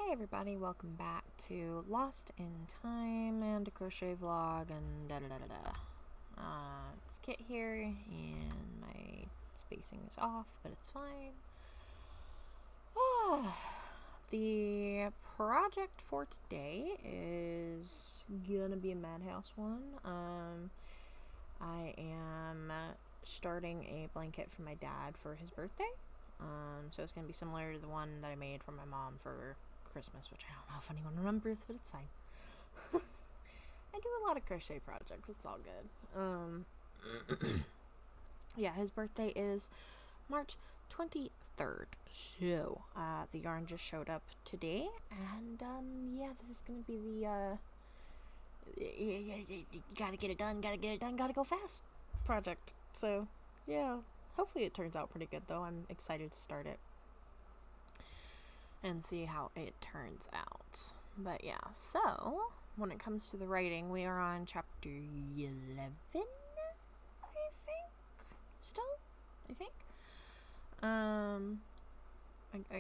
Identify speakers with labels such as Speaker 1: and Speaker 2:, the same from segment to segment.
Speaker 1: Hey everybody, welcome back to Lost in Time and a crochet vlog and da-da-da-da-da. It's Kit here, and my spacing is off, but it's fine. The project for today is gonna be a Madhouse one. I am starting a blanket for my dad for his birthday. So it's gonna be similar to the one that I made for my mom for Christmas, which I don't know if anyone remembers, but it's fine. I do a lot of crochet projects, it's all good. Yeah, his birthday is March 23rd, so the yarn just showed up today, and yeah, this is gonna be the you gotta get it done, gotta go fast project. So yeah, hopefully it turns out pretty good though. I'm excited to start it and see how it turns out. But yeah, so when it comes to the writing, we are on chapter 11, I think. Still, I think. I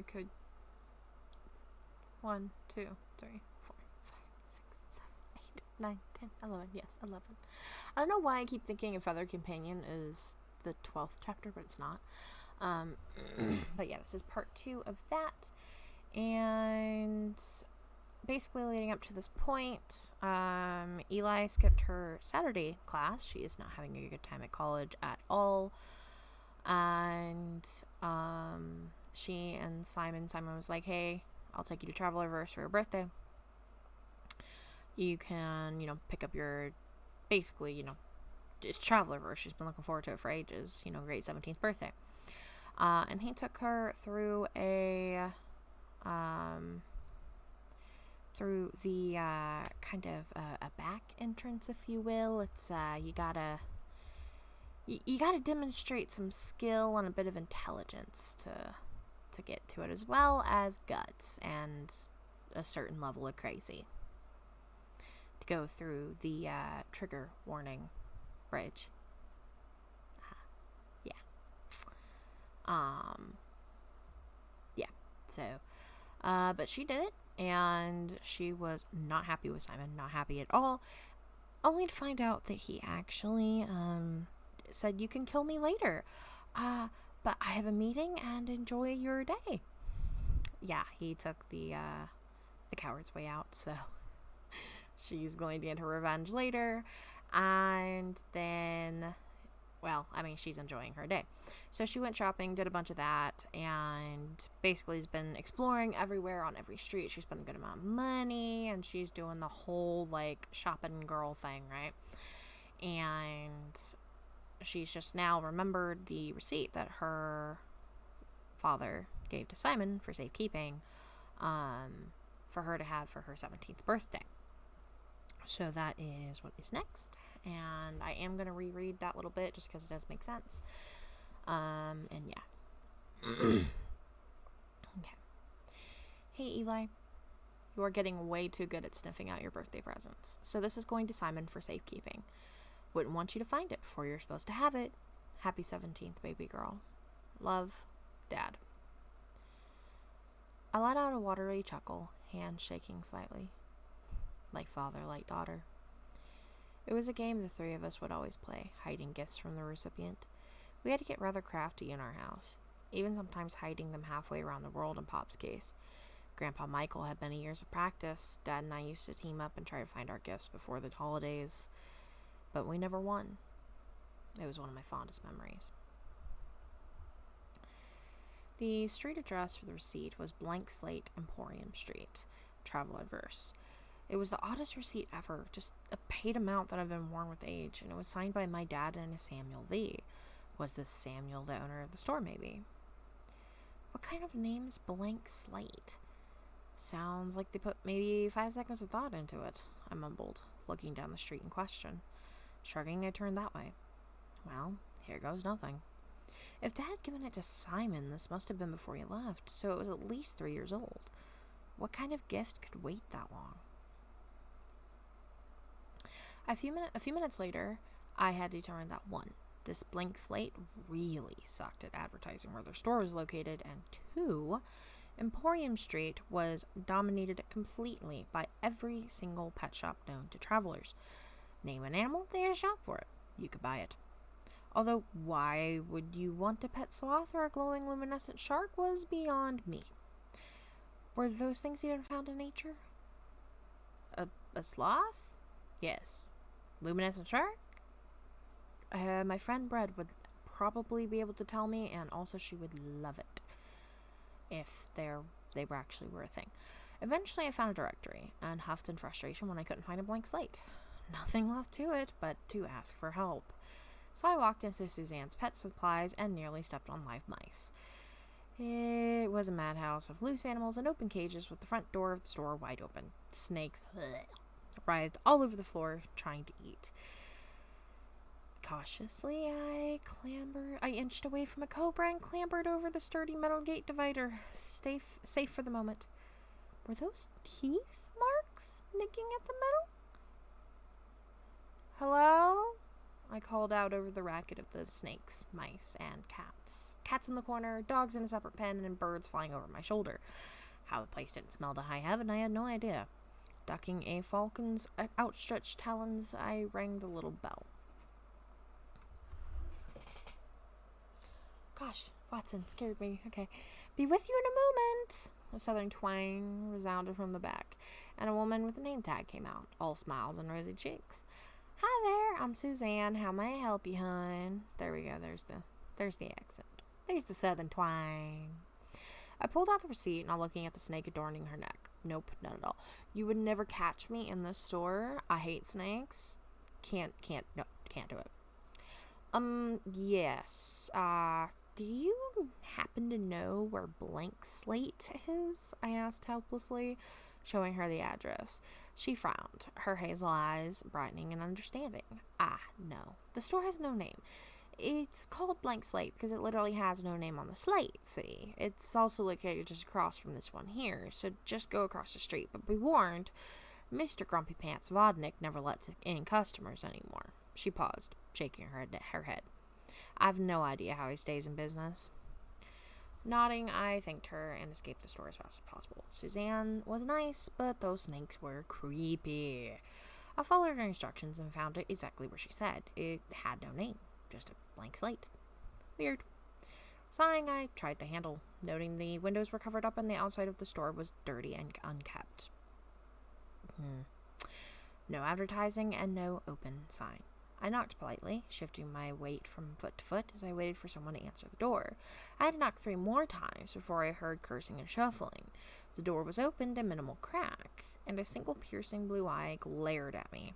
Speaker 1: could 1, 2, 3, 4, 5, 6, 7, 8, 9, 10, 11. Yes, 11. I don't know why I keep thinking A Feather Companion is the 12th chapter, but it's not. But yeah, this is part 2 of that. And basically leading up to this point, Eli skipped her Saturday class. She is not having a good time at college at all. And she and Simon was like, hey, I'll take you to Travelerverse for your birthday. You can, pick up your, basically, it's Travelerverse. She's been looking forward to it for ages, great 17th birthday. And he took her through a through the kind of a back entrance, if you will. It's you gotta demonstrate some skill and a bit of intelligence to get to it, as well as guts and a certain level of crazy to go through the trigger warning bridge. So but she did it, and she was not happy with Simon, not happy at all, only to find out that he actually said, you can kill me later, but I have a meeting and enjoy your day. Yeah, he took the coward's way out, so she's going to get her revenge later, and then, well, I mean, she's enjoying her day. So she went shopping, did a bunch of that, and basically has been exploring everywhere on every street. She spent a good amount of money, and she's doing the whole, shopping girl thing, right? And she's just now remembered the receipt that her father gave to Simon for safekeeping, for her to have for her 17th birthday. So that is what is next. And I am going to reread that little bit just because it does make sense. And yeah. Okay. Hey, Eli. You are getting way too good at sniffing out your birthday presents. So this is going to Simon for safekeeping. Wouldn't want you to find it before you're supposed to have it. Happy 17th, baby girl. Love, Dad. I let out a watery chuckle, hands shaking slightly. Like father, like daughter. It was a game the three of us would always play, hiding gifts from the recipient. We had to get rather crafty in our house, even sometimes hiding them halfway around the world in Pop's case. Grandpa Michael had many years of practice. Dad and I used to team up and try to find our gifts before the holidays, but we never won. It was one of my fondest memories. The street address for the receipt was Blank Slate Emporium Street, Travelerverse. It was the oddest receipt ever, just a paid amount that had been worn with age, and it was signed by my dad and a Samuel V. Was this Samuel the owner of the store, maybe? What kind of name is Blank Slate? Sounds like they put maybe 5 seconds of thought into it, I mumbled, looking down the street in question. Shrugging, I turned that way. Well, here goes nothing. If Dad had given it to Simon, this must have been before he left, so it was at least 3 years old. What kind of gift could wait that long? A few minutes later, I had determined that 1, this Blank Slate really sucked at advertising where their store was located, and 2, Emporium Street was dominated completely by every single pet shop known to travelers. Name an animal, they had a shop for it. You could buy it. Although, why would you want a pet sloth or a glowing luminescent shark was beyond me. Were those things even found in nature? A sloth? Yes. Luminescent shark? My friend Bread would probably be able to tell me, and also she would love it if they were actually a thing. Eventually I found a directory and huffed in frustration when I couldn't find a blank slate. Nothing left to it but to ask for help. So I walked into Suzanne's pet supplies and nearly stepped on live mice. It was a madhouse of loose animals and open cages with the front door of the store wide open. Snakes writhed all over the floor trying to eat. Cautiously, I inched away from a cobra and clambered over the sturdy metal gate divider, safe for the moment. Were those teeth marks nicking at the metal? Hello? I called out over the racket of the snakes, mice, and cats. Cats in the corner, dogs in a separate pen, and birds flying over my shoulder. How the place didn't smell to high heaven, I had no idea. Ducking a falcon's outstretched talons, I rang the little bell. Gosh, Watson scared me. Okay. Be with you in a moment. A southern twang resounded from the back, and a woman with a name tag came out, all smiles and rosy cheeks. Hi there, I'm Suzanne. How may I help you, hon? There we go. There's the accent. There's the southern twang. I pulled out the receipt, not looking at the snake adorning her neck. Nope, not at all. You would never catch me in this store. I hate snakes. Can't do it. Yes. Do you happen to know where Blank Slate is? I asked helplessly, showing her the address. She frowned, her hazel eyes brightening in understanding. No. The store has no name. It's called Blank Slate because it literally has no name on the slate, see? It's also located just across from this one here, so just go across the street. But be warned, Mr. Grumpy Pants Vodnik never lets in customers anymore. She paused, shaking her head. I've no idea how he stays in business. Nodding, I thanked her and escaped the store as fast as possible. Suzanne was nice, but those snakes were creepy. I followed her instructions and found it exactly where she said. It had no name, just a blank slate. Weird. Sighing, I tried the handle, noting the windows were covered up and the outside of the store was dirty and unkept. No advertising and no open sign. I knocked politely, shifting my weight from foot to foot as I waited for someone to answer the door. I had to knock 3 more times before I heard cursing and shuffling. The door was opened a minimal crack, and a single piercing blue eye glared at me.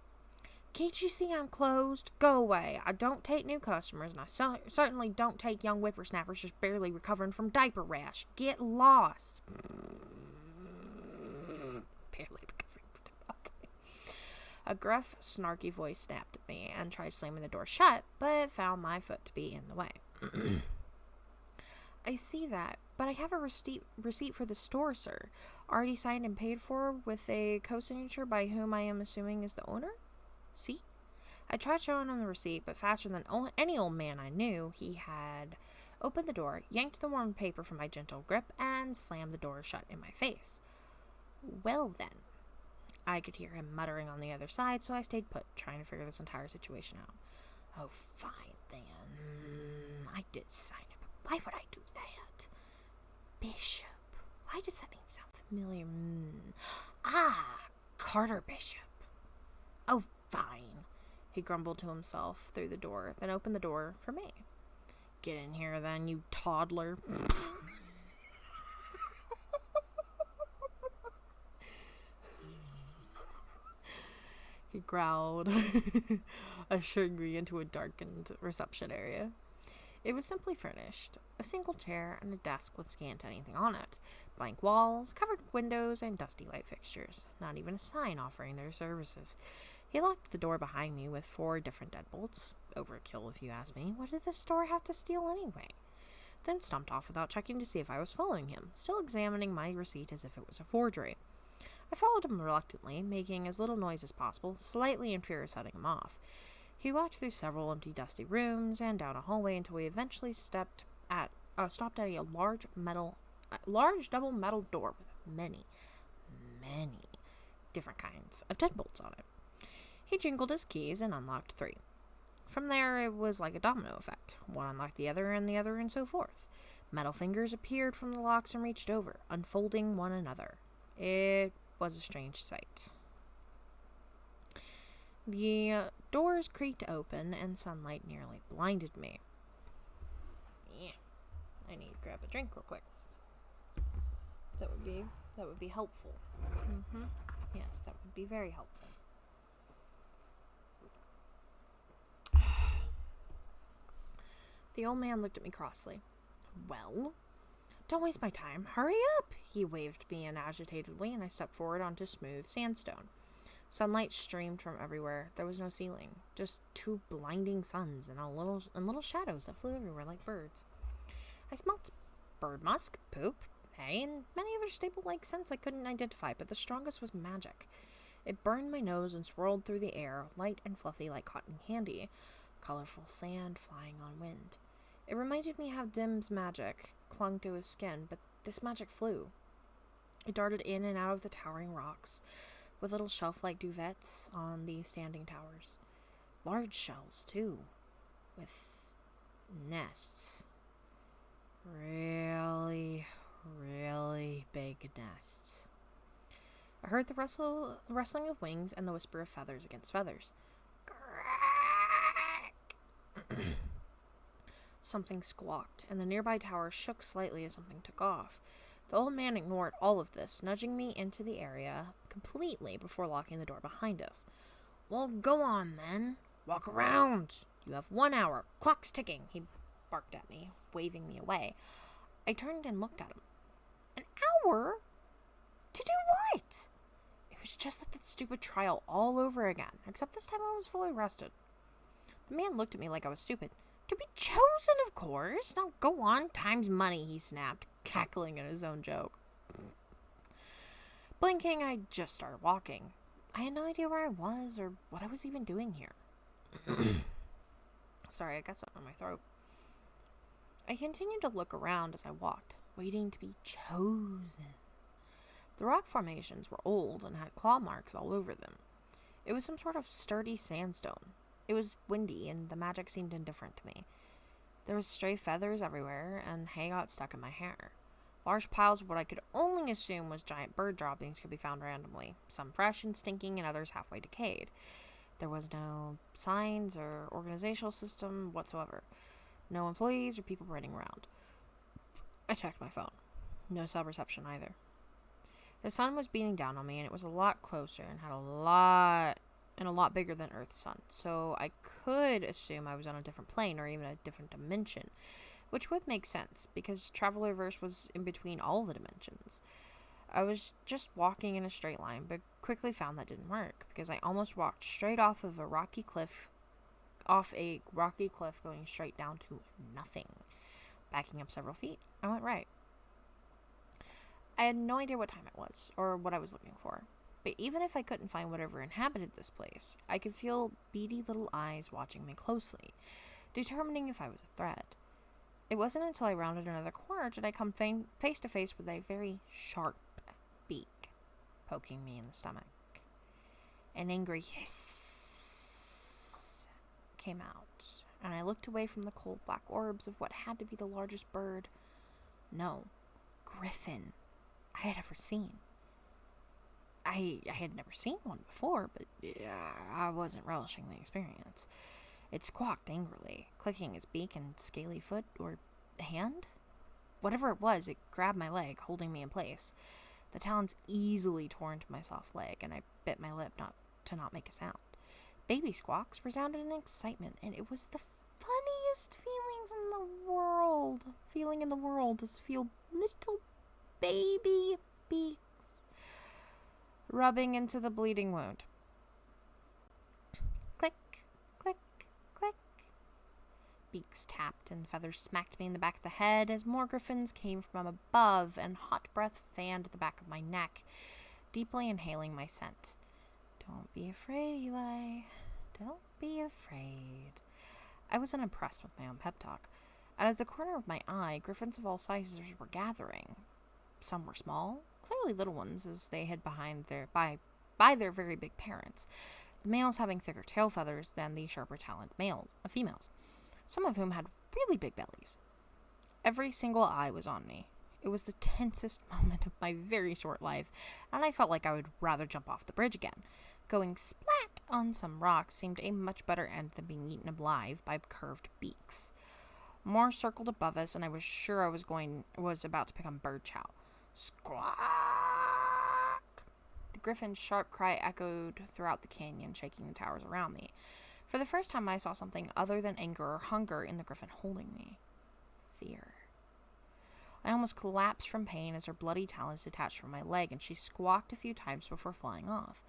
Speaker 1: Can't you see I'm closed? Go away. I don't take new customers, and I certainly don't take young whippersnappers just barely recovering from diaper rash. Get lost. Barely recovering from diaper. A gruff, snarky voice snapped at me and tried slamming the door shut, but found my foot to be in the way. I see that, but I have a receipt for the store, sir. Already signed and paid for with a co-signature by whom I am assuming is the owner? See? I tried showing him the receipt, but faster than any old man I knew, he had opened the door, yanked the warm paper from my gentle grip, and slammed the door shut in my face. Well then. I could hear him muttering on the other side, so I stayed put, trying to figure this entire situation out. Oh, fine then. I did sign it, but why would I do that? Bishop. Why does that name sound familiar? Carter Bishop. Oh, fine. He grumbled to himself through the door, then opened the door for me. Get in here then, you toddler. He growled, ushering me into a darkened reception area. It was simply furnished, a single chair and a desk with scant anything on it, blank walls, covered windows, and dusty light fixtures, not even a sign offering their services. He locked the door behind me with 4 different deadbolts. Overkill, if you ask me. What did this store have to steal anyway? Then stomped off without checking to see if I was following him, still examining my receipt as if it was a forgery. I followed him reluctantly, making as little noise as possible, slightly in fear of setting him off. He walked through several empty, dusty rooms and down a hallway until we eventually stopped at a large metal large double metal door with many, many different kinds of deadbolts on it. He jingled his keys and unlocked 3. From there, it was like a domino effect. One unlocked the other, and so forth. Metal fingers appeared from the locks and reached over, unfolding one another. It was a strange sight. The doors creaked open, and sunlight nearly blinded me. Yeah, I need to grab a drink real quick. That would be helpful. Yes, that would be very helpful. The old man looked at me crossly. Well, don't waste my time. Hurry up! He waved me in agitatedly, and I stepped forward onto smooth sandstone. Sunlight streamed from everywhere. There was no ceiling, just 2 blinding suns and little shadows that flew everywhere like birds. I smelt bird musk, poop, hay, and many other staple-like scents I couldn't identify, but the strongest was magic. It burned my nose and swirled through the air, light and fluffy like cotton candy, colorful sand flying on wind. It reminded me how Dim's magic clung to his skin, but this magic flew. It darted in and out of the towering rocks, with little shelf-like duvets on the standing towers. Large shells, too, with nests. Really, really big nests. I heard the rustling of wings and the whisper of feathers against feathers. Something squawked, and the nearby tower shook slightly as something took off. The old man ignored all of this, nudging me into the area completely before locking the door behind us. Well, go on, then. Walk around. You have 1 hour. Clock's ticking, he barked at me, waving me away. I turned and looked at him. An hour? To do what? It was just like that stupid trial all over again, except this time I was fully rested. The man looked at me like I was stupid. To be chosen, of course. Now go on, time's money, he snapped, cackling at his own joke. Blinking, I just started walking. I had no idea where I was or what I was even doing here. Sorry, I got something in my throat. I continued to look around as I walked, waiting to be chosen. The rock formations were old and had claw marks all over them. It was some sort of sturdy sandstone. It was windy, and the magic seemed indifferent to me. There was stray feathers everywhere, and hay got stuck in my hair. Large piles of what I could only assume was giant bird droppings could be found randomly, some fresh and stinking and others halfway decayed. There was no signs or organizational system whatsoever. No employees or people running around. I checked my phone. No cell reception either. The sun was beating down on me, and it was a lot closer and had a lot bigger than Earth's sun, so I could assume I was on a different plane or even a different dimension, which would make sense, because Travelerverse was in between all the dimensions. I was just walking in a straight line, but quickly found that didn't work, because I almost walked straight off a rocky cliff going straight down to nothing. Backing up several feet, I went right. I had no idea what time it was, or what I was looking for. But even if I couldn't find whatever inhabited this place, I could feel beady little eyes watching me closely, determining if I was a threat. It wasn't until I rounded another corner did I come face to face with a very sharp beak poking me in the stomach. An angry hiss came out, and I looked away from the cold black orbs of what had to be the largest bird. No, griffin I had ever seen. I had never seen one before, but I wasn't relishing the experience. It squawked angrily, clicking its beak and scaly foot, or hand? Whatever it was, it grabbed my leg, holding me in place. The talons easily tore into my soft leg, and I bit my lip not make a sound. Baby squawks resounded in excitement, and it was the funniest feeling in the world is to feel little baby beaks rubbing into the bleeding wound. Click, click, click. Beaks tapped and feathers smacked me in the back of the head as more griffins came from above, and hot breath fanned the back of my neck, deeply inhaling my scent. Don't be afraid, Eli. Don't be afraid. I was unimpressed with my own pep talk. Out of the corner of my eye, griffins of all sizes were gathering. Some were small, clearly little ones, as they hid behind by their very big parents, the males having thicker tail feathers than the sharper taloned females, some of whom had really big bellies. Every single eye was on me. It was the tensest moment of my very short life, and I felt like I would rather jump off the bridge again. Going splat on some rocks seemed a much better end than being eaten alive by curved beaks. More circled above us, and I was sure I was about to become bird chow. Squawk! The griffin's sharp cry echoed throughout the canyon, shaking the towers around me. For the first time, I saw something other than anger or hunger in the griffin holding me. Fear. I almost collapsed from pain as her bloody talons detached from my leg, and she squawked a few times before flying off.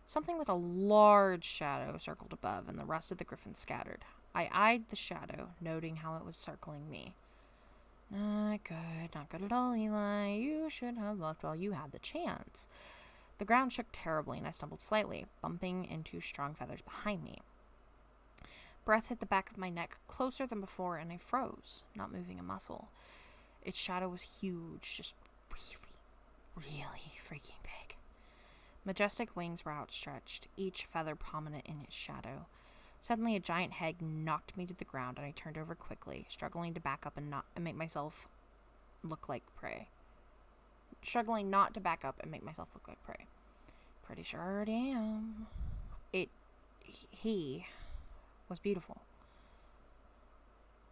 Speaker 1: Something with a large shadow circled above, and the rest of the griffin scattered. I eyed the shadow, noting how it was circling me. Not good at all, Eli. You should have left while you had the chance. The ground shook terribly, and I stumbled slightly, bumping into strong feathers behind me. Breath hit the back of my neck closer than before, and I froze, not moving a muscle. Its shadow was huge, just really freaking big. Majestic wings were outstretched, each feather prominent in its shadow. Suddenly, a giant head knocked me to the ground, and I turned over quickly, struggling to back up and make myself look like prey. Pretty sure I already am. He was beautiful.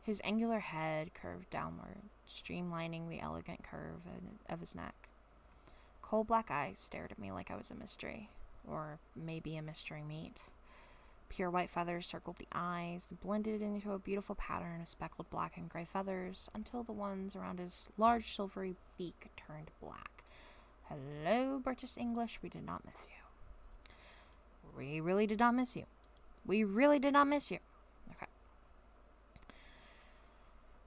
Speaker 1: His angular head curved downward, streamlining the elegant curve of his neck. Coal black eyes stared at me like I was a mystery, or maybe a mystery meat. Pure white feathers circled the eyes, blended into a beautiful pattern of speckled black and gray feathers, until the ones around his large silvery beak turned black. Hello, British English, we did not miss you. We really did not miss you. Okay.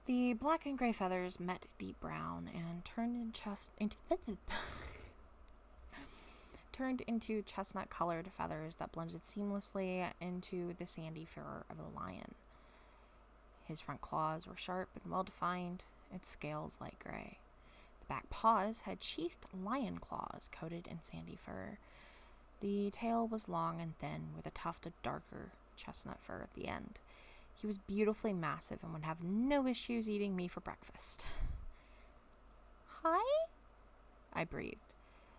Speaker 1: The black and gray feathers met deep brown and turned into chestnut-colored feathers that blended seamlessly into the sandy fur of a lion. His front claws were sharp and well-defined, its scales light gray. The back paws had sheathed lion claws coated in sandy fur. The tail was long and thin, with a tuft of darker chestnut fur at the end. He was beautifully massive and would have no issues eating me for breakfast. Hi? I breathed,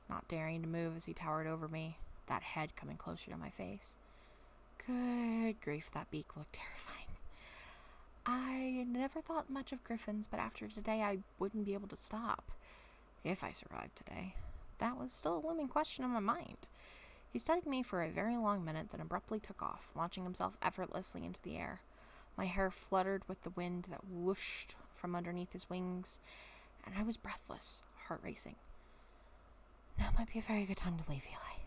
Speaker 1: not daring to move as he towered over me, that head coming closer to my face. Good grief, that beak looked terrifying. I never thought much of griffins, but after today I wouldn't be able to stop. If I survived today. That was still a looming question in my mind. He studied me for a very long minute, then abruptly took off, launching himself effortlessly into the air. My hair fluttered with the wind that whooshed from underneath his wings, and I was breathless, heart racing. Now might be a very good time to leave, Eli.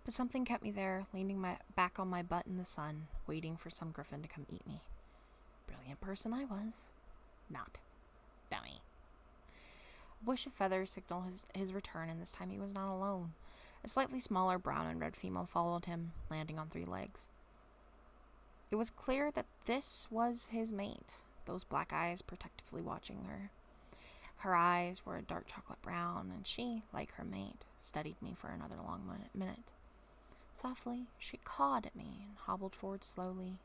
Speaker 1: But something kept me there, leaning my back on my butt in the sun, waiting for some griffin to come eat me. Brilliant person I was. Not. Dummy. A bush of feathers signaled his return, and this time he was not alone. A slightly smaller brown and red female followed him, landing on 3 legs. It was clear that this was his mate, those black eyes protectively watching her. Her eyes were a dark chocolate brown, and she, like her mate, studied me for another long minute. Softly, she cawed at me and hobbled forward slowly,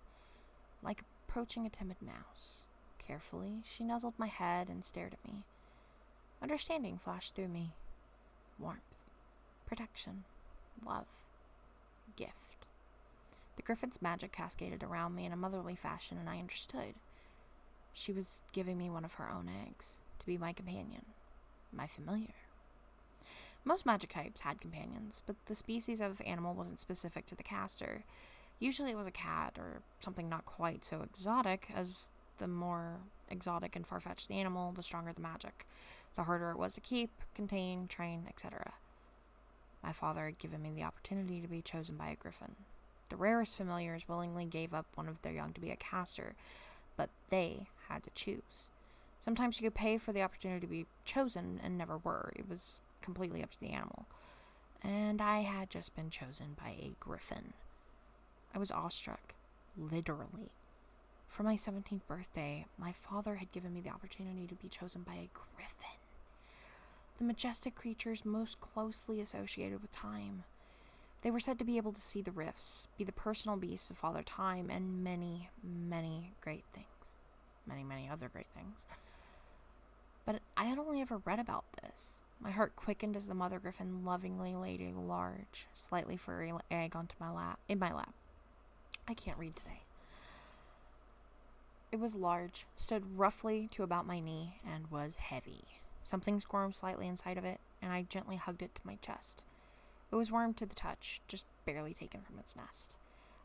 Speaker 1: like approaching a timid mouse. Carefully, she nuzzled my head and stared at me. Understanding flashed through me. Warmth, protection, love, gift. The griffin's magic cascaded around me in a motherly fashion, and I understood. She was giving me one of her own eggs, to be my companion, my familiar. Most magic types had companions, but the species of animal wasn't specific to the caster. Usually it was a cat, or something not quite so exotic, as the more exotic and far-fetched the animal, the stronger the magic. The harder it was to keep, contain, train, etc. My father had given me the opportunity to be chosen by a griffin. The rarest familiars willingly gave up one of their young to be a caster, but they had to choose. Sometimes you could pay for the opportunity to be chosen and never were. It was completely up to the animal. And I had just been chosen by a griffin. I was awestruck, literally. For my 17th birthday, my father had given me the opportunity to be chosen by a griffin, the majestic creatures most closely associated with time. They were said to be able to see the rifts, be the personal beasts of Father Time, and many, many great things. Many, many other great things. But I had only ever read about this. My heart quickened as the mother griffin lovingly laid a large, slightly furry egg in my lap. I can't read today. It was large, stood roughly to about my knee, and was heavy. Something squirmed slightly inside of it, and I gently hugged it to my chest. It was warm to the touch, just barely taken from its nest.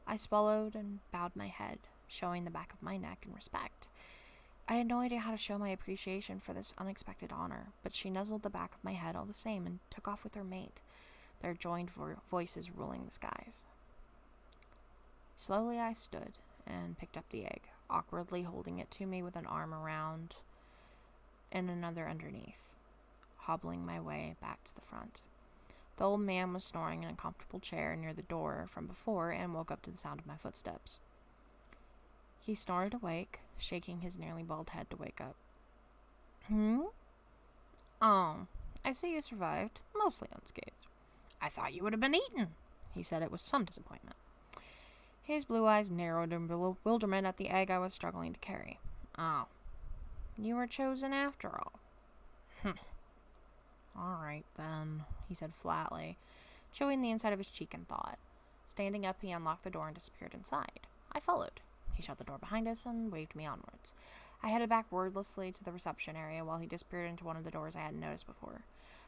Speaker 1: I swallowed and bowed my head, showing the back of my neck in respect. I had no idea how to show my appreciation for this unexpected honor, but she nuzzled the back of my head all the same and took off with her mate, their joined voices ruling the skies. Slowly I stood and picked up the egg, awkwardly holding it to me with an arm around and another underneath, hobbling my way back to the front. The old man was snoring in a comfortable chair near the door from before and woke up to the sound of my footsteps. He snored awake, shaking his nearly bald head to wake up. Oh, I see you survived, mostly unscathed. I thought you would have been eaten, he said it with some disappointment. His blue eyes narrowed in bewilderment at the egg I was struggling to carry. Oh, you were chosen after all. All right, then, he said flatly, chewing the inside of his cheek in thought. Standing up, he unlocked the door and disappeared inside. I followed. He shut the door behind us and waved me onwards. I headed back wordlessly to the reception area while he disappeared into one of the doors I hadn't noticed before.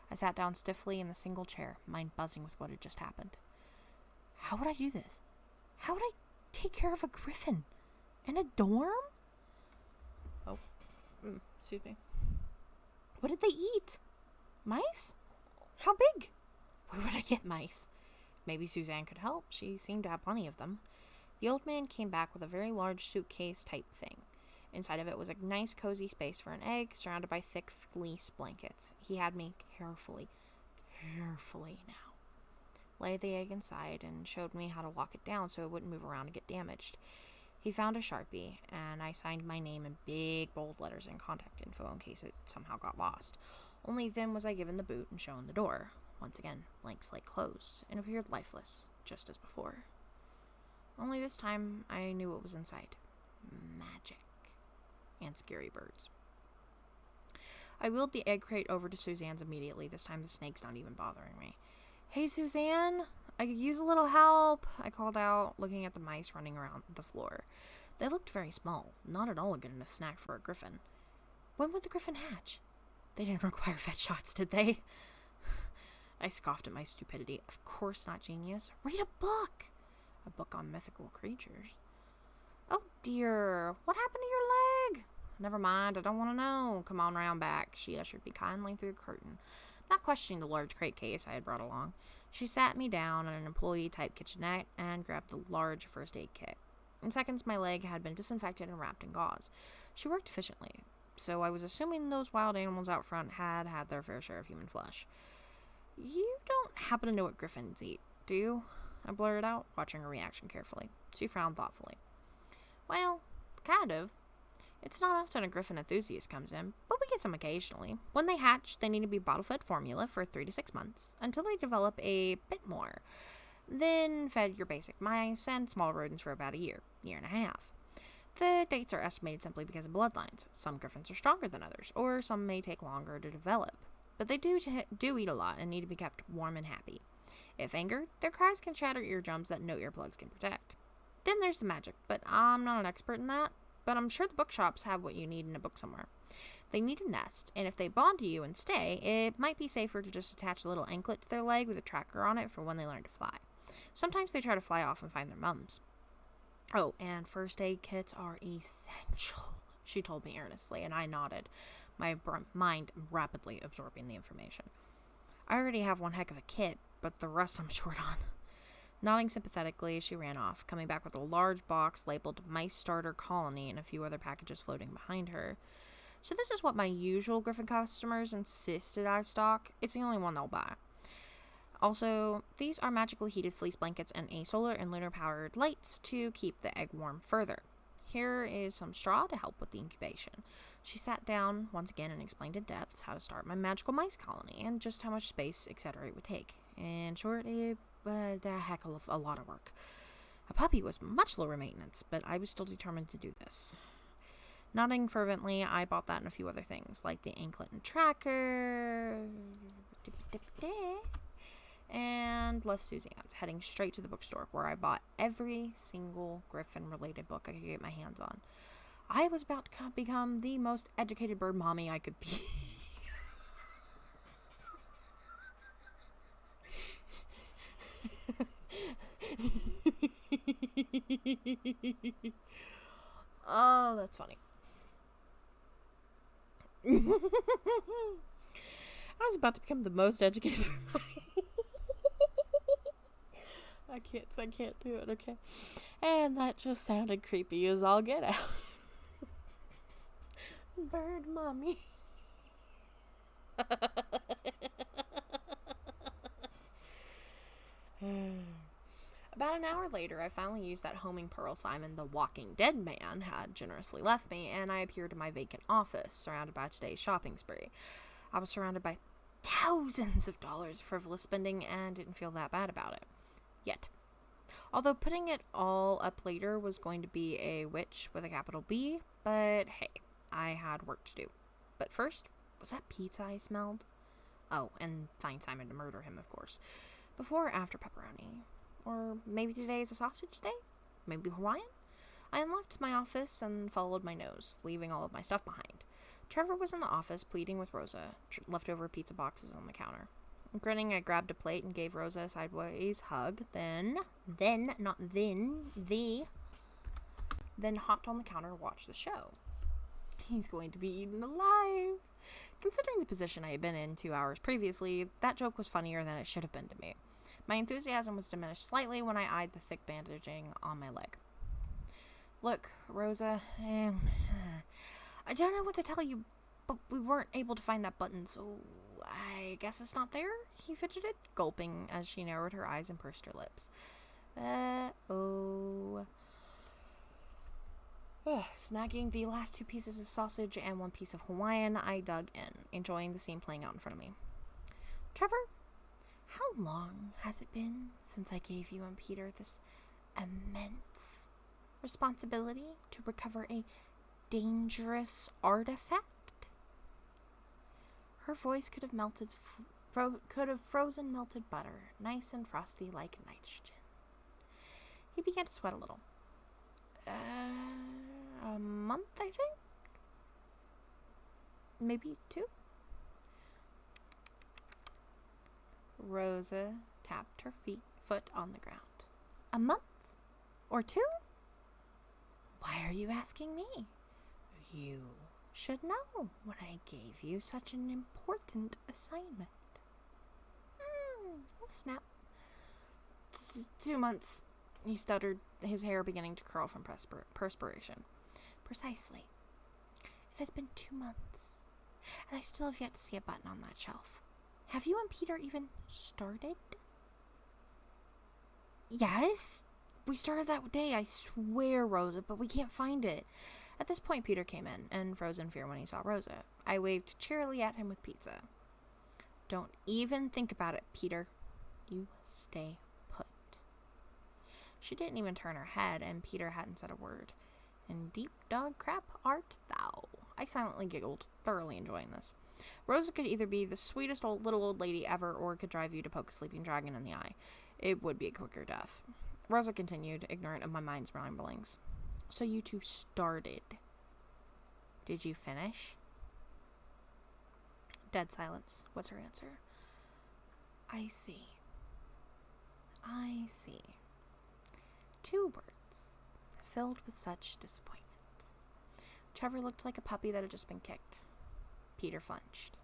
Speaker 1: I sat down stiffly in the single chair, mind buzzing with what had just happened. How would I do this? How would I take care of a griffin? In a dorm? Oh, excuse me. What did they eat? Mice? How big? Where would I get mice? Maybe Suzanne could help. She seemed to have plenty of them. The old man came back with a very large suitcase-type thing. Inside of it was a nice, cozy space for an egg, surrounded by thick fleece blankets. He had me carefully now, lay the egg inside and showed me how to lock it down so it wouldn't move around and get damaged. He found a Sharpie, and I signed my name in big, bold letters and contact info in case it somehow got lost. Only then was I given the boot and shown the door. Once again, blank slate closed, and appeared lifeless, just as before. Only this time, I knew what was inside. Magic. And scary birds. I wheeled the egg crate over to Suzanne's immediately, this time the snake's not even bothering me. Hey, Suzanne, I could use a little help, I called out, looking at the mice running around the floor. They looked very small, not at all a good enough snack for a griffin. When would the griffin hatch? They didn't require vet shots, did they? I scoffed at my stupidity. Of course not, genius. Read a book! A book on mythical creatures. Oh dear, what happened to your leg? Never mind, I don't want to know. Come on round back. She ushered me kindly through the curtain, not questioning the large crate case I had brought along. She sat me down on an employee-type kitchenette and grabbed the large first aid kit. In seconds, my leg had been disinfected and wrapped in gauze. She worked efficiently, so I was assuming those wild animals out front had their fair share of human flesh. You don't happen to know what griffins eat, do you? I blurted out, watching her reaction carefully. She frowned thoughtfully. Well, kind of. It's not often a griffin enthusiast comes in, but we get some occasionally. When they hatch, they need to be bottle-fed formula for 3 to 6 months, until they develop a bit more. Then fed your basic mice and small rodents for about a year and a half. The dates are estimated simply because of bloodlines. Some griffins are stronger than others, or some may take longer to develop. But they do eat a lot and need to be kept warm and happy. If angered, their cries can shatter eardrums that no earplugs can protect. Then there's the magic, but I'm not an expert in that. But I'm sure the bookshops have what you need in a book somewhere. They need a nest, and if they bond to you and stay, it might be safer to just attach a little anklet to their leg with a tracker on it for when they learn to fly. Sometimes they try to fly off and find their mums. Oh, and first aid kits are essential, she told me earnestly, and I nodded, my mind rapidly absorbing the information. I already have one heck of a kit, but the rest I'm short on. Nodding sympathetically, she ran off, coming back with a large box labeled Mice Starter Colony and a few other packages floating behind her. So this is what my usual Griffin customers insisted I stock. It's the only one they'll buy. Also, these are magically heated fleece blankets and a solar and lunar powered lights to keep the egg warm further. Here is some straw to help with the incubation. She sat down once again and explained in depth how to start my magical mice colony and just how much space, etc. it would take. In short, it was a heck of a lot of work. A puppy was much lower maintenance, but I was still determined to do this. Nodding fervently, I bought that and a few other things, like the anklet and tracker, and left Suzanne's, heading straight to the bookstore, where I bought every single Griffin-related book I could get my hands on. I was about to become the most educated bird mommy I could be. Oh, that's funny. I was about to become the most educated bird mommy. I can't do it, okay? And that just sounded creepy as all get out. Bird mommy. About an hour later, I finally used that homing pearl Simon the Walking Dead man had generously left me, and I appeared in my vacant office, surrounded by today's shopping spree. I was surrounded by thousands of dollars of frivolous spending and didn't feel that bad about it. Yet. Although putting it all up later was going to be a witch with a capital B, but hey, I had work to do. But first, was that pizza I smelled? Oh, and find Simon to murder him, of course. Before or after pepperoni? Or maybe today is a sausage day? Maybe Hawaiian? I unlocked my office and followed my nose, leaving all of my stuff behind. Trevor was in the office pleading with Rosa, leftover pizza boxes on the counter. Grinning, I grabbed a plate and gave Rosa a sideways hug, then hopped on the counter to watch the show. He's going to be eaten alive. Considering the position I had been in 2 hours previously, that joke was funnier than it should have been to me. My enthusiasm was diminished slightly when I eyed the thick bandaging on my leg. Look, Rosa, I don't know what to tell you, but we weren't able to find that button, so I guess it's not there, he fidgeted, gulping as she narrowed her eyes and pursed her lips. Snagging the last 2 pieces of sausage and 1 piece of Hawaiian, I dug in, enjoying the scene playing out in front of me. Trevor, how long has it been since I gave you and Peter this immense responsibility to recover a dangerous artifact? Her voice could have frozen melted butter, nice and frosty like nitrogen. He began to sweat a little. A month, I think? Maybe 2? Rosa tapped her foot on the ground. A month? Or 2? Why are you asking me? You should know when I gave you such an important assignment. Oh, snap. 2 months, he stuttered, his hair beginning to curl from perspiration. Precisely. It has been 2 months, and I still have yet to see a button on that shelf. Have you and Peter even started? Yes, we started that day, I swear, Rosa, but we can't find it. At this point, Peter came in, and froze in fear when he saw Rosa. I waved cheerily at him with pizza. Don't even think about it, Peter. You stay put. She didn't even turn her head, and Peter hadn't said a word. In deep dog crap art thou. I silently giggled, thoroughly enjoying this. Rosa could either be the sweetest little old lady ever, or could drive you to poke a sleeping dragon in the eye. It would be a quicker death. Rosa continued, ignorant of my mind's ramblings. So you 2 started. Did you finish? Dead silence was her answer. I see. 2 words, filled with such disappointment. Trevor looked like a puppy that had just been kicked. Peter flinched.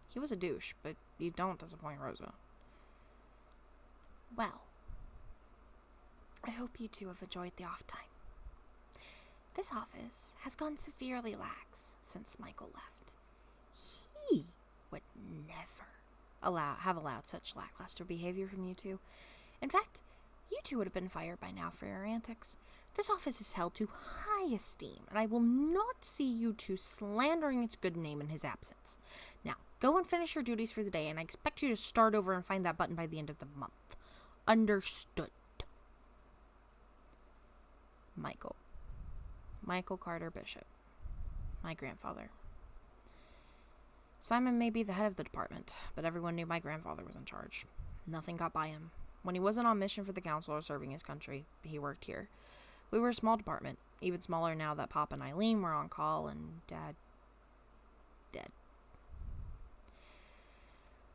Speaker 1: He was a douche, but you don't disappoint Rosa. Well, I hope you 2 have enjoyed the off time. This office has gone severely lax since Michael left. He would never have allowed such lackluster behavior from you 2. In fact, you 2 would have been fired by now for your antics. This office is held to high esteem, and I will not see you two slandering its good name in his absence. Now, go and finish your duties for the day, and I expect you to start over and find that button by the end of the month. Understood. Michael Carter Bishop. My grandfather. Simon may be the head of the department, but everyone knew my grandfather was in charge. Nothing got by him. When he wasn't on mission for the council or serving his country, he worked here. We were a small department, even smaller now that Pop and Eileen were on call and Dad dead.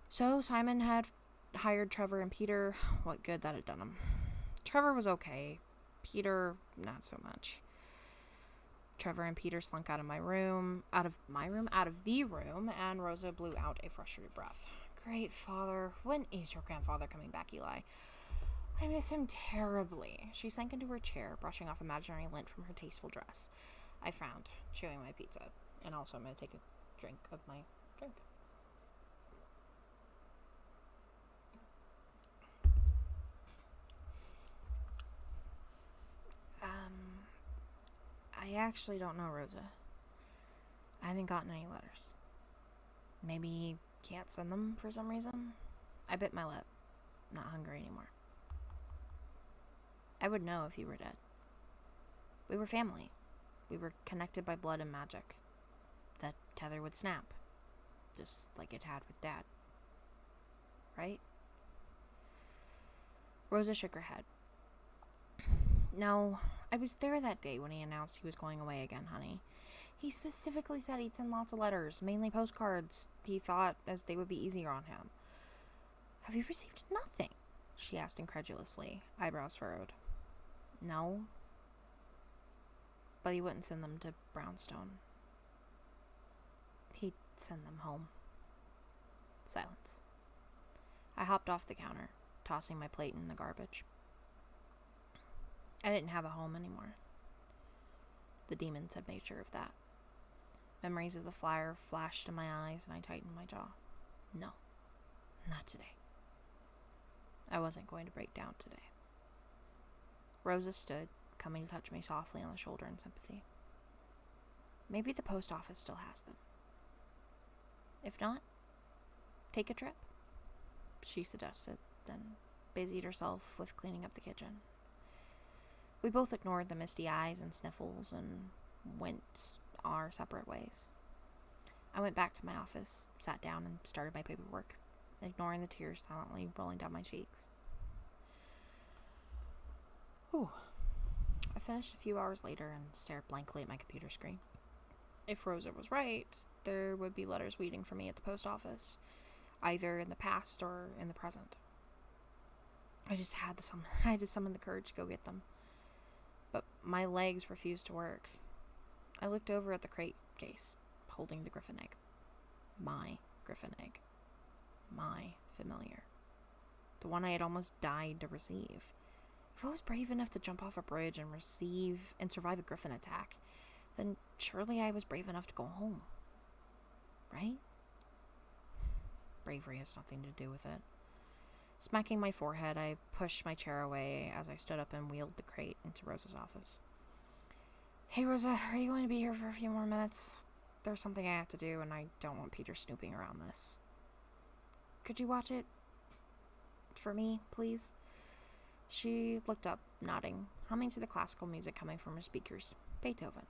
Speaker 1: So Simon had hired Trevor and Peter. What good that had done him. Trevor was okay. Peter, not so much. Trevor and Peter slunk out of the room, and Rosa blew out a frustrated breath. Great Father, when is your grandfather coming back, Eli? I miss him terribly. She sank into her chair, brushing off imaginary lint from her tasteful dress. I frowned, chewing my pizza, and also I'm going to take a drink of my drink. I actually don't know, Rosa. I haven't gotten any letters. Maybe he can't send them for some reason. I bit my lip. Not hungry anymore. I would know if he were dead. We were family. We were connected by blood and magic. That tether would snap. Just like it had with Dad. Right? Rosa shook her head. No, I was there that day when he announced he was going away again, honey. He specifically said he'd send lots of letters, mainly postcards, he thought, as they would be easier on him. Have you received nothing? She asked incredulously, eyebrows furrowed. No. But he wouldn't send them to Brownstone. He'd send them home. Silence. I hopped off the counter, tossing my plate in the garbage. I didn't have a home anymore. The demons had made sure of that. Memories of the flyer flashed in my eyes, and I tightened my jaw. No, not today. I wasn't going to break down today. Rosa stood, coming to touch me softly on the shoulder in sympathy. Maybe the post office still has them. If not, take a trip, she suggested, then busied herself with cleaning up the kitchen. We both ignored the misty eyes and sniffles and went our separate ways. I went back to my office, sat down, and started my paperwork, ignoring the tears silently rolling down my cheeks. I finished a few hours later and stared blankly at my computer screen. If Rosa was right, there would be letters waiting for me at the post office, either in the past or in the present. I had to summon the courage to go get them. But my legs refused to work. I looked over at the crate case, holding the griffin egg. My griffin egg. My familiar. The one I had almost died to receive. If I was brave enough to jump off a bridge and survive a griffin attack, then surely I was brave enough to go home. Right? Bravery has nothing to do with it. Smacking my forehead, I pushed my chair away as I stood up and wheeled the crate into Rosa's office. Hey, Rosa, are you going to be here for a few more minutes? There's something I have to do, and I don't want Peter snooping around this. Could you watch it for me, please? She looked up, nodding, humming to the classical music coming from her speakers. Beethoven.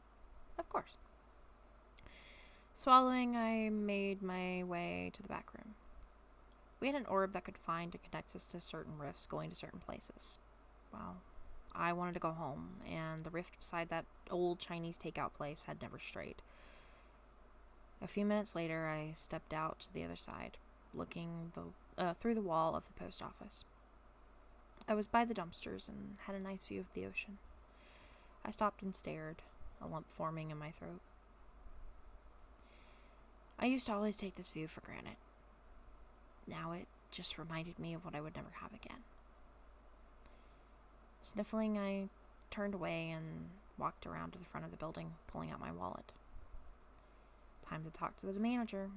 Speaker 1: Of course. Swallowing, I made my way to the back room. We had an orb that could find and connect us to certain rifts going to certain places. Well, I wanted to go home, and the rift beside that old Chinese takeout place had never strayed. A few minutes later, I stepped out to the other side, looking through the wall of the post office. I was by the dumpsters and had a nice view of the ocean. I stopped and stared, a lump forming in my throat. I used to always take this view for granted. Now it just reminded me of what I would never have again. Sniffling, I turned away and walked around to the front of the building, pulling out my wallet. Time to talk to the manager.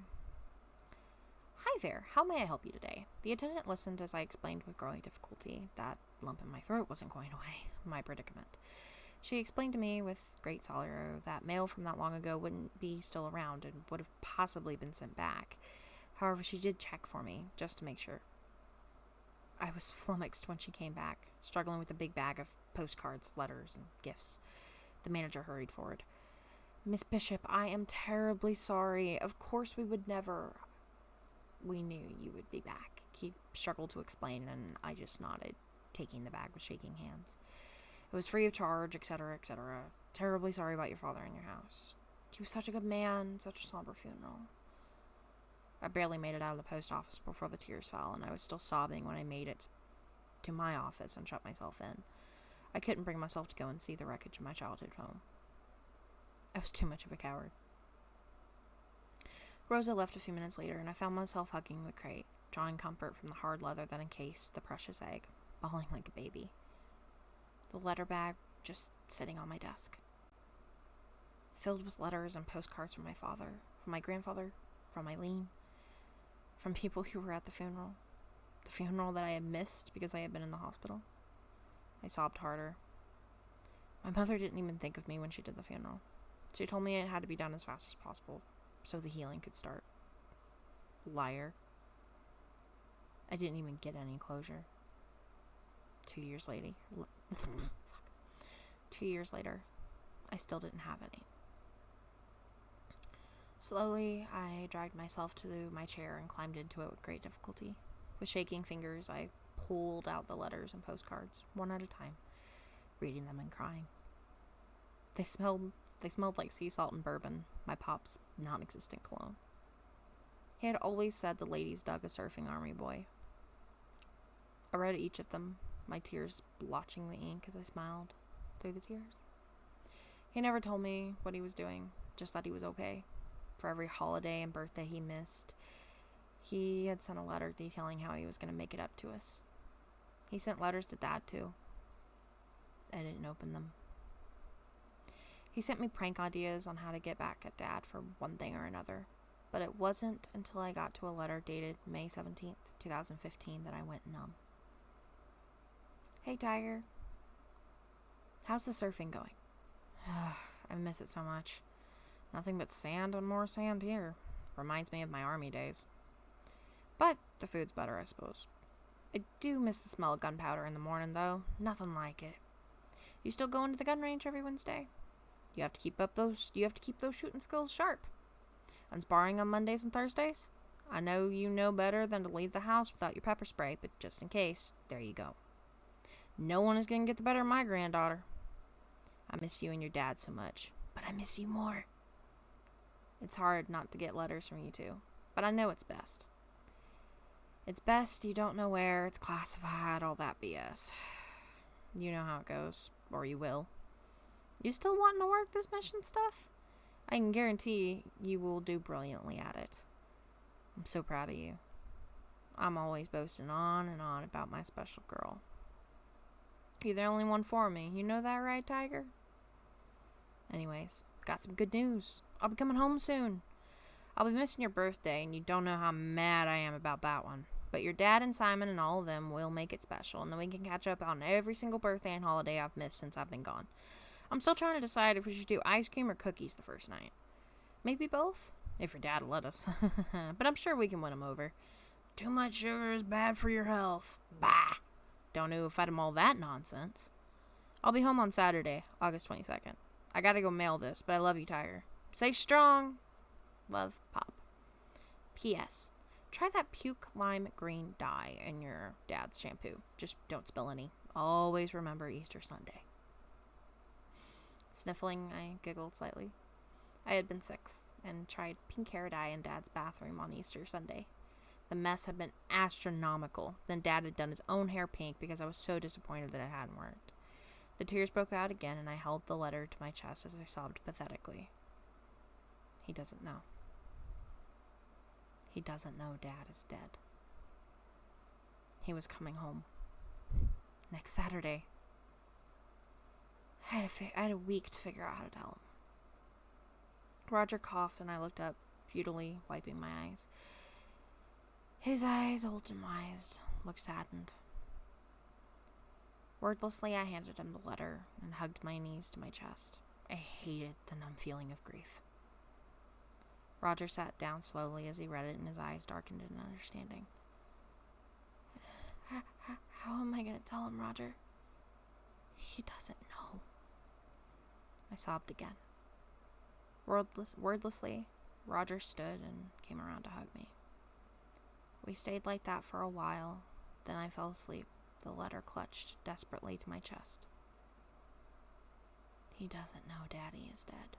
Speaker 1: Hi there, how may I help you today? The attendant listened as I explained with growing difficulty that lump in my throat wasn't going away, my predicament. She explained to me with great sorrow that mail from that long ago wouldn't be still around and would have possibly been sent back. However, she did check for me, just to make sure. I was flummoxed when she came back, struggling with a big bag of postcards, letters, and gifts. The manager hurried forward. Miss Bishop, I am terribly sorry. Of course we would never... We knew you would be back. He struggled to explain, and I just nodded, taking the bag with shaking hands. It was free of charge, etc., etc. Terribly sorry about your father in your house. He was such a good man, such a somber funeral. I barely made it out of the post office before the tears fell, and I was still sobbing when I made it to my office and shut myself in. I couldn't bring myself to go and see the wreckage of my childhood home. I was too much of a coward. Rosa left a few minutes later, and I found myself hugging the crate, drawing comfort from the hard leather that encased the precious egg, bawling like a baby. The letter bag just sitting on my desk, filled with letters and postcards from my father, from my grandfather, from Eileen, from people who were at the funeral that I had missed because I had been in the hospital. I sobbed harder. My mother didn't even think of me when she did the funeral. She told me it had to be done as fast as possible so the healing could start. Liar. I didn't even get any closure. 2 years later, 2 years later, I still didn't have any. Slowly, I dragged myself to my chair and climbed into it with great difficulty. With shaking fingers, I pulled out the letters and postcards, one at a time, reading them and crying. They smelled like sea salt and bourbon, my pop's non-existent cologne. He had always said the ladies dug a surfing army boy. I read each of them, my tears blotching the ink as I smiled through the tears. He never told me what he was doing, just that he was okay. For every holiday and birthday he missed, he had sent a letter detailing how he was going to make it up to us. He sent letters to Dad, too. I didn't open them. He sent me prank ideas on how to get back at Dad for one thing or another, but it wasn't until I got to a letter dated May 17th, 2015 that I went numb. Hey, Tiger. How's the surfing going? I miss it so much. Nothing but sand and more sand here. Reminds me of my army days. But the food's better, I suppose. I do miss the smell of gunpowder in the morning, though. Nothing like it. You still going to the gun range every Wednesday? You have to keep those shooting skills sharp. And sparring on Mondays and Thursdays? I know you know better than to leave the house without your pepper spray, but just in case, there you go. No one is going to get the better of my granddaughter. I miss you and your dad so much, but I miss you more. It's hard not to get letters from you two, but I know it's best. It's best you don't know where, it's classified, all that BS. You know how it goes, or you will. You still wanting to work this mission stuff? I can guarantee you will do brilliantly at it. I'm so proud of you. I'm always boasting on and on about my special girl. You're the only one for me. You know that, right, Tiger? Anyways, got some good news. I'll be coming home soon. I'll be missing your birthday, and you don't know how mad I am about that one. But your dad and Simon and all of them will make it special, and then we can catch up on every single birthday and holiday I've missed since I've been gone. I'm still trying to decide if we should do ice cream or cookies the first night. Maybe both, if your dad will let us. But I'm sure we can win him over. Too much sugar is bad for your health. Bah! Don't know if I'd him all that nonsense. I'll be home on Saturday, August 22nd. I gotta go mail this, but I love you, Tiger. Stay strong. Love, Pop. P.S. Try that puke lime green dye in your dad's shampoo. Just don't spill any. Always remember Easter Sunday. Sniffling, I giggled slightly. I had been 6 and tried pink hair dye in Dad's bathroom on Easter Sunday. The mess had been astronomical. Then Dad had done his own hair pink because I was so disappointed that it hadn't worked. The tears broke out again, and I held the letter to my chest as I sobbed pathetically. He doesn't know. He doesn't know Dad is dead. He was coming home. Next Saturday. I had a week to figure out how to tell him. Roger coughed, and I looked up, futilely wiping my eyes. His eyes, old and wise, looked saddened. Wordlessly, I handed him the letter and hugged my knees to my chest. I hated the numb feeling of grief. Roger sat down slowly as he read it, and his eyes darkened in understanding. How am I going to tell him, Roger? He doesn't know. I sobbed again. Wordlessly, Roger stood and came around to hug me. We stayed like that for a while, then I fell asleep, the letter clutched desperately to my chest. He doesn't know Daddy is dead.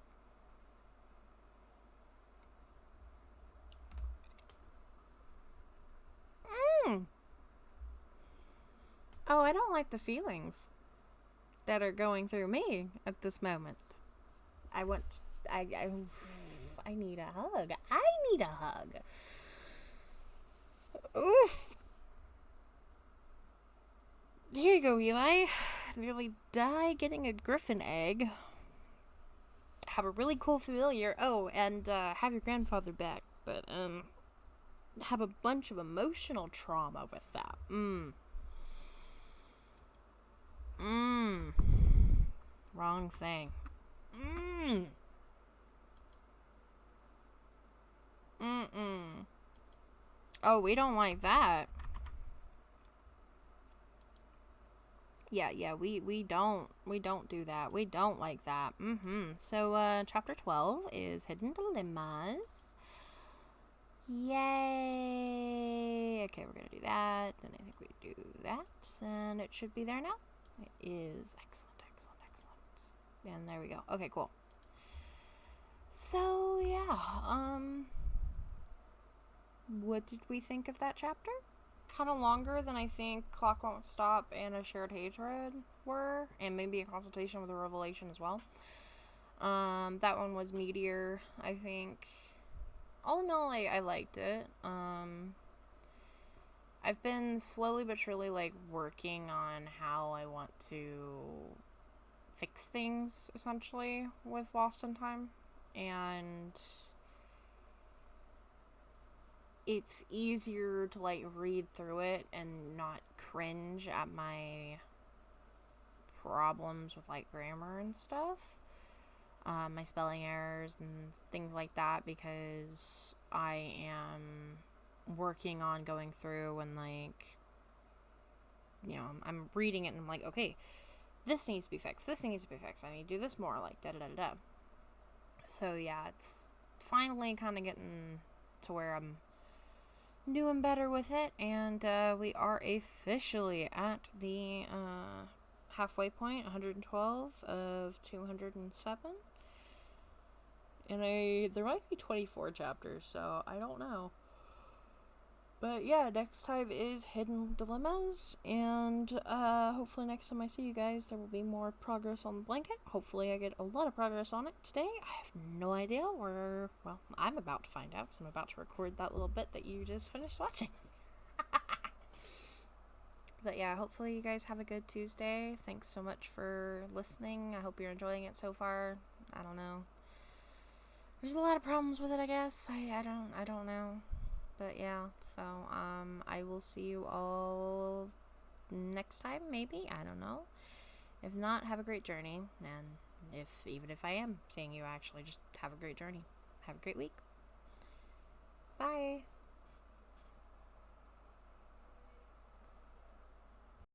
Speaker 1: Oh, I don't like the feelings that are going through me at this moment. I need a hug. I need a hug. Oof. Here you go, Eli. Nearly die getting a griffin egg. Have a really cool familiar. Oh, and have your grandfather back. But, have a bunch of emotional trauma with that. Wrong thing. Oh, we don't like that. Yeah, we don't do that. We don't like that. So, chapter 12 is Hidden Dilemmas. Yay! Okay, we're gonna do that. Then I think we do that, and it should be there now. It is. Excellent. And there we go. Okay, cool. So, yeah, what did we think of that chapter? Kind of longer than I think Clock Won't Stop and A Shared Hatred were, and maybe A Consultation with a Revelation as well. That one was meatier, I think. All in all, I liked it. I've been slowly but surely, working on how I want to fix things, essentially, with Lost in Time. And it's easier to, read through it and not cringe at my problems with, grammar and stuff. My spelling errors and things like that, because I am working on going through and, I'm reading it and I'm like, okay, this needs to be fixed. I need to do this more, da-da-da-da-da. So, yeah, it's finally kind of getting to where I'm doing better with it, and we are officially at the halfway point, 112 of 207. And there might be 24 chapters, so I don't know. But yeah, next time is Hidden Dilemmas, and hopefully next time I see you guys, there will be more progress on the blanket. Hopefully I get a lot of progress on it today. I have no idea where, I'm about to find out, because I'm about to record that little bit that you just finished watching. But yeah, hopefully you guys have a good Tuesday. Thanks so much for listening. I hope you're enjoying it so far. I don't know. There's a lot of problems with it, I guess. I don't know. But yeah, so I will see you all next time, maybe. I don't know. If not, have a great journey. And even if I am seeing you, actually, just have a great journey. Have a great week. Bye.